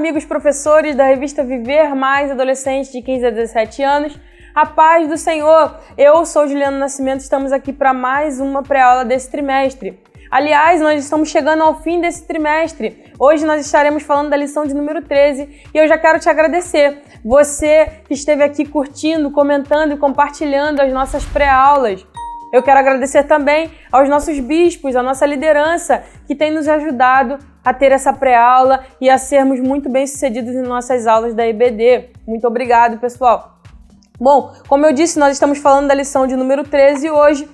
amigos professores da revista Viver Mais, adolescentes de 15 a 17 anos. A paz do Senhor! Eu sou Juliana Nascimento, estamos aqui para mais uma pré-aula desse trimestre. Aliás, nós estamos chegando ao fim desse trimestre. Hoje nós estaremos falando da lição de número 13 e eu já quero te agradecer. Você que esteve aqui curtindo, comentando e compartilhando as nossas pré-aulas. Eu quero agradecer também aos nossos bispos, à nossa liderança, que tem nos ajudado a ter essa pré-aula e a sermos muito bem-sucedidos em nossas aulas da EBD. Muito obrigado, pessoal! Bom, como eu disse, nós estamos falando da lição de número 13 e hoje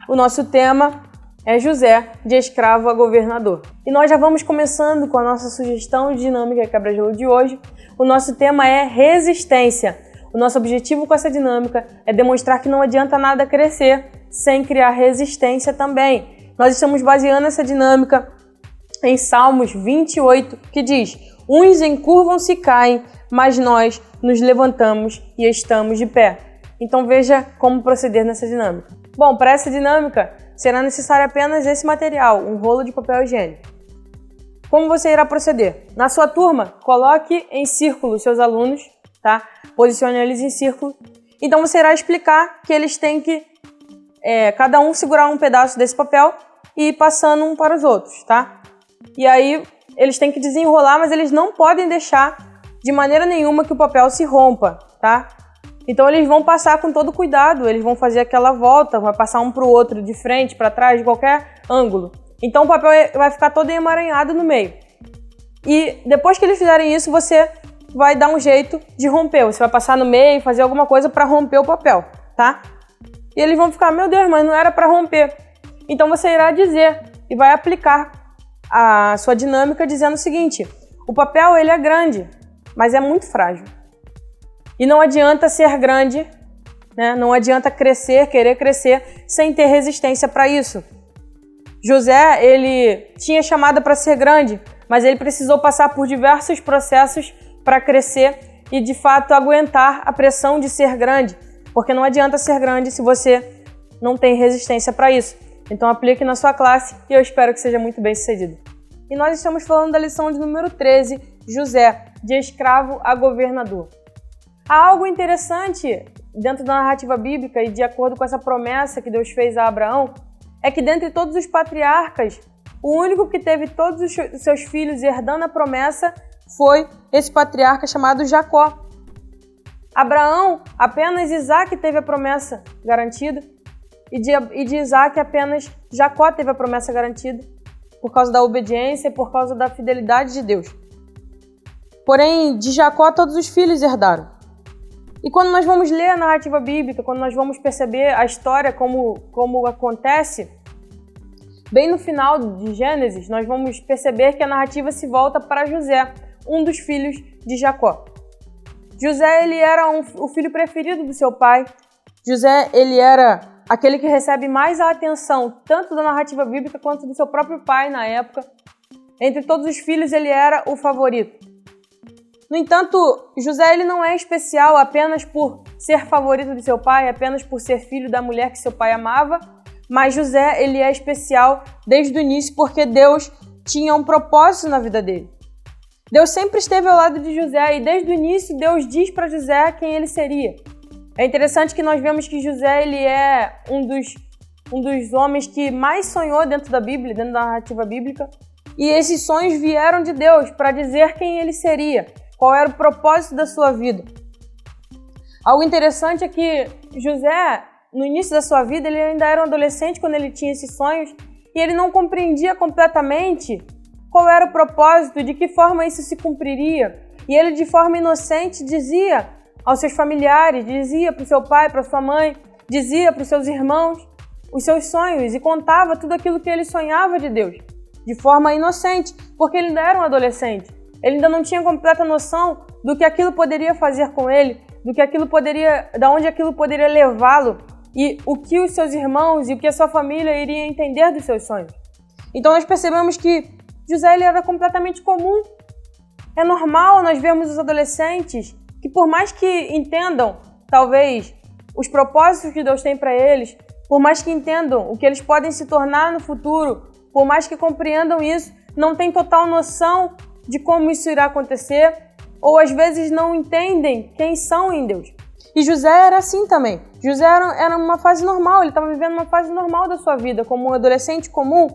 o nosso tema é José, de escravo a governador. E nós já vamos começando com a nossa sugestão de dinâmica quebra-gelo de hoje. O nosso tema é resistência. O nosso objetivo com essa dinâmica é demonstrar que não adianta nada crescer sem criar resistência também. Nós estamos baseando essa dinâmica em Salmos 28, que diz: uns encurvam-se e caem, mas nós nos levantamos e estamos de pé. Então veja como proceder nessa dinâmica. Bom, para essa dinâmica será necessário apenas esse material, um rolo de papel higiênico. Como você irá proceder? Na sua turma, coloque em círculo seus alunos, tá? Posicione eles em círculo. Então você irá explicar que eles têm que cada um segurar um pedaço desse papel e ir passando um para os outros, tá? E aí eles têm que desenrolar, mas eles não podem deixar de maneira nenhuma que o papel se rompa, tá? Então eles vão passar com todo cuidado, eles vão fazer aquela volta, vai passar um para o outro, de frente, para trás, de qualquer ângulo. Então o papel vai ficar todo emaranhado no meio. E depois que eles fizerem isso, você vai dar um jeito de romper. Você vai passar no meio e fazer alguma coisa para romper o papel, tá? E eles vão ficar, meu Deus, mas não era para romper. Então você irá dizer e vai aplicar a sua dinâmica dizendo o seguinte: o papel ele é grande, mas é muito frágil. E não adianta ser grande, né? Não adianta crescer, querer crescer, sem ter resistência para isso. José, ele tinha chamada para ser grande, mas ele precisou passar por diversos processos para crescer e, de fato, aguentar a pressão de ser grande. Porque não adianta ser grande se você não tem resistência para isso. Então aplique na sua classe e eu espero que seja muito bem sucedido. E nós estamos falando da lição de número 13, José, de escravo a governador. Há algo interessante dentro da narrativa bíblica e de acordo com essa promessa que Deus fez a Abraão, é que dentre todos os patriarcas, o único que teve todos os seus filhos herdando a promessa foi esse patriarca chamado Jacó. Abraão, apenas Isaac teve a promessa garantida e de Isaac apenas Jacó teve a promessa garantida por causa da obediência e por causa da fidelidade de Deus. Porém, de Jacó todos os filhos herdaram. E quando nós vamos ler a narrativa bíblica, quando nós vamos perceber a história como acontece, bem no final de Gênesis, nós vamos perceber que a narrativa se volta para José, um dos filhos de Jacó. José, ele era o filho preferido do seu pai. José, ele era aquele que recebe mais a atenção, tanto da narrativa bíblica quanto do seu próprio pai na época. Entre todos os filhos, ele era o favorito. No entanto, José, ele não é especial apenas por ser favorito de seu pai, apenas por ser filho da mulher que seu pai amava, mas José, ele é especial desde o início porque Deus tinha um propósito na vida dele. Deus sempre esteve ao lado de José e desde o início Deus diz para José quem ele seria. É interessante que nós vemos que José ele é um dos homens que mais sonhou dentro da Bíblia, dentro da narrativa bíblica, e esses sonhos vieram de Deus para dizer quem ele seria, qual era o propósito da sua vida. Algo interessante é que José, no início da sua vida, ele ainda era um adolescente quando ele tinha esses sonhos e ele não compreendia completamente qual era o propósito, de que forma isso se cumpriria. E ele, de forma inocente, dizia aos seus familiares, dizia para o seu pai, para sua mãe, dizia para os seus irmãos os seus sonhos e contava tudo aquilo que ele sonhava de Deus, de forma inocente, porque ele ainda era um adolescente. Ele ainda não tinha completa noção do que aquilo poderia fazer com ele, da onde aquilo poderia levá-lo e o que os seus irmãos e o que a sua família iria entender dos seus sonhos. Então nós percebemos que José ele era completamente comum. É normal nós vermos os adolescentes que, por mais que entendam, talvez, os propósitos que Deus tem para eles, por mais que entendam o que eles podem se tornar no futuro, por mais que compreendam isso, não tem total noção de como isso irá acontecer, ou às vezes não entendem quem são em Deus. E José era assim também. José era uma fase normal, ele estava vivendo uma fase normal da sua vida, como um adolescente comum.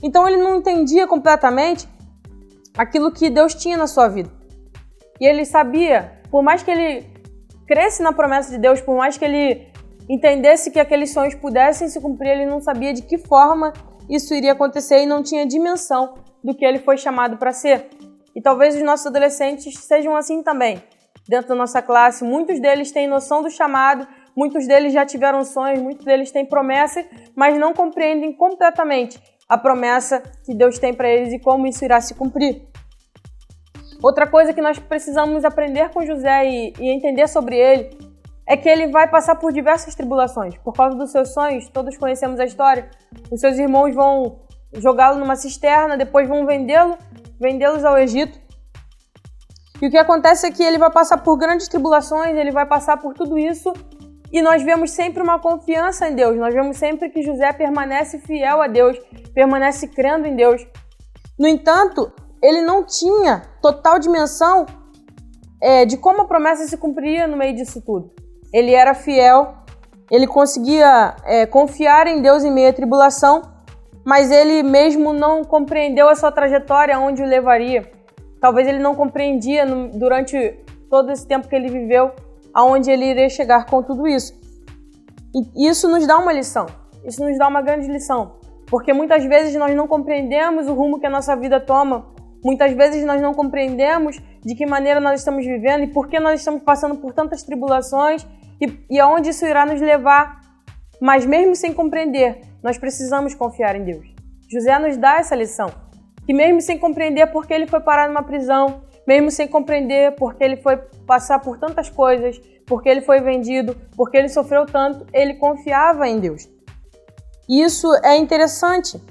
Então ele não entendia completamente aquilo que Deus tinha na sua vida. E ele sabia, por mais que ele cresce na promessa de Deus, por mais que ele entendesse que aqueles sonhos pudessem se cumprir, ele não sabia de que forma isso iria acontecer e não tinha dimensão do que ele foi chamado para ser. E talvez os nossos adolescentes sejam assim também. Dentro da nossa classe, muitos deles têm noção do chamado, muitos deles já tiveram sonhos, muitos deles têm promessas, mas não compreendem completamente a promessa que Deus tem para eles e como isso irá se cumprir. Outra coisa que nós precisamos aprender com José e entender sobre ele é que ele vai passar por diversas tribulações. Por causa dos seus sonhos, todos conhecemos a história, os seus irmãos vão jogá-lo numa cisterna, depois vão vendê-los ao Egito. E o que acontece é que ele vai passar por grandes tribulações, ele vai passar por tudo isso, e nós vemos sempre uma confiança em Deus, nós vemos sempre que José permanece fiel a Deus, permanece crendo em Deus. No entanto, ele não tinha total dimensão de como a promessa se cumpria no meio disso tudo. Ele era fiel, ele conseguia confiar em Deus em meio à tribulação, mas ele mesmo não compreendeu a sua trajetória, aonde o levaria. Talvez ele não compreendia durante todo esse tempo que ele viveu, aonde ele iria chegar com tudo isso. E isso nos dá uma lição, isso nos dá uma grande lição, porque muitas vezes nós não compreendemos o rumo que a nossa vida toma, muitas vezes nós não compreendemos de que maneira nós estamos vivendo e por que nós estamos passando por tantas tribulações e aonde isso irá nos levar. Mas mesmo sem compreender, nós precisamos confiar em Deus. José nos dá essa lição. Que mesmo sem compreender por que ele foi parar numa prisão, mesmo sem compreender por que ele foi passar por tantas coisas, por que ele foi vendido, por que ele sofreu tanto, ele confiava em Deus. E isso é interessante.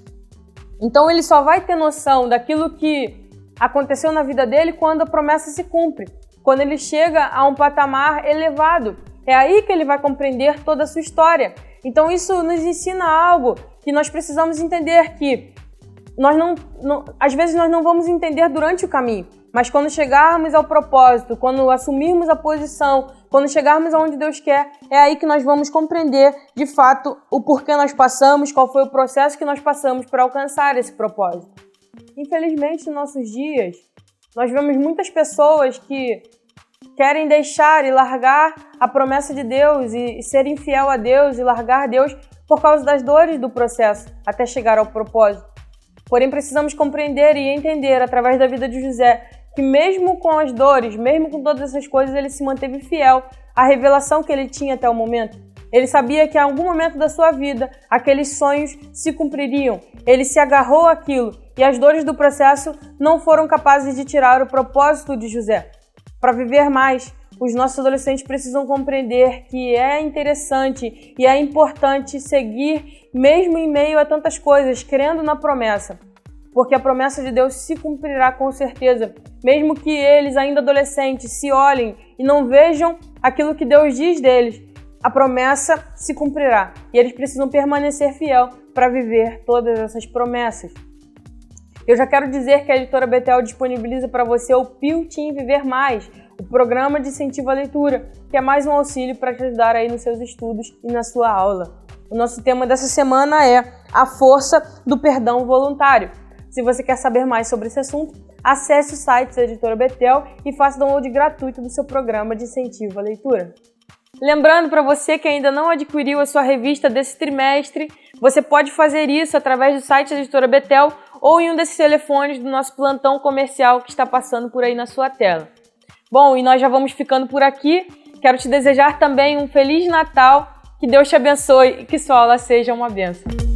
Então ele só vai ter noção daquilo que aconteceu na vida dele quando a promessa se cumpre, quando ele chega a um patamar elevado. É aí que ele vai compreender toda a sua história. Então isso nos ensina algo que nós precisamos entender, que às vezes nós não vamos entender durante o caminho, mas quando chegarmos ao propósito, quando assumirmos a posição, quando chegarmos aonde Deus quer, é aí que nós vamos compreender de fato o porquê nós passamos, qual foi o processo que nós passamos para alcançar esse propósito. Infelizmente, nos nossos dias, nós vemos muitas pessoas que querem deixar e largar a promessa de Deus e ser infiel a Deus e largar Deus por causa das dores do processo até chegar ao propósito. Porém, precisamos compreender e entender, através da vida de José, que mesmo com as dores, mesmo com todas essas coisas, ele se manteve fiel à revelação que ele tinha até o momento. Ele sabia que em algum momento da sua vida, aqueles sonhos se cumpririam. Ele se agarrou àquilo e as dores do processo não foram capazes de tirar o propósito de José. Para viver mais, os nossos adolescentes precisam compreender que é interessante e é importante seguir mesmo em meio a tantas coisas, crendo na promessa. Porque a promessa de Deus se cumprirá com certeza. Mesmo que eles, ainda adolescentes, se olhem e não vejam aquilo que Deus diz deles, a promessa se cumprirá. E eles precisam permanecer fiel para viver todas essas promessas. Eu já quero dizer que a Editora Betel disponibiliza para você o Pio Team Viver Mais, o programa de incentivo à leitura, que é mais um auxílio para te ajudar aí nos seus estudos e na sua aula. O nosso tema dessa semana é a força do perdão voluntário. Se você quer saber mais sobre esse assunto, acesse o site da Editora Betel e faça download gratuito do seu programa de incentivo à leitura. Lembrando para você que ainda não adquiriu a sua revista desse trimestre, você pode fazer isso através do site da Editora Betel ou em um desses telefones do nosso plantão comercial que está passando por aí na sua tela. Bom, e nós já vamos ficando por aqui. Quero te desejar também um Feliz Natal, que Deus te abençoe e que sua aula seja uma bênção.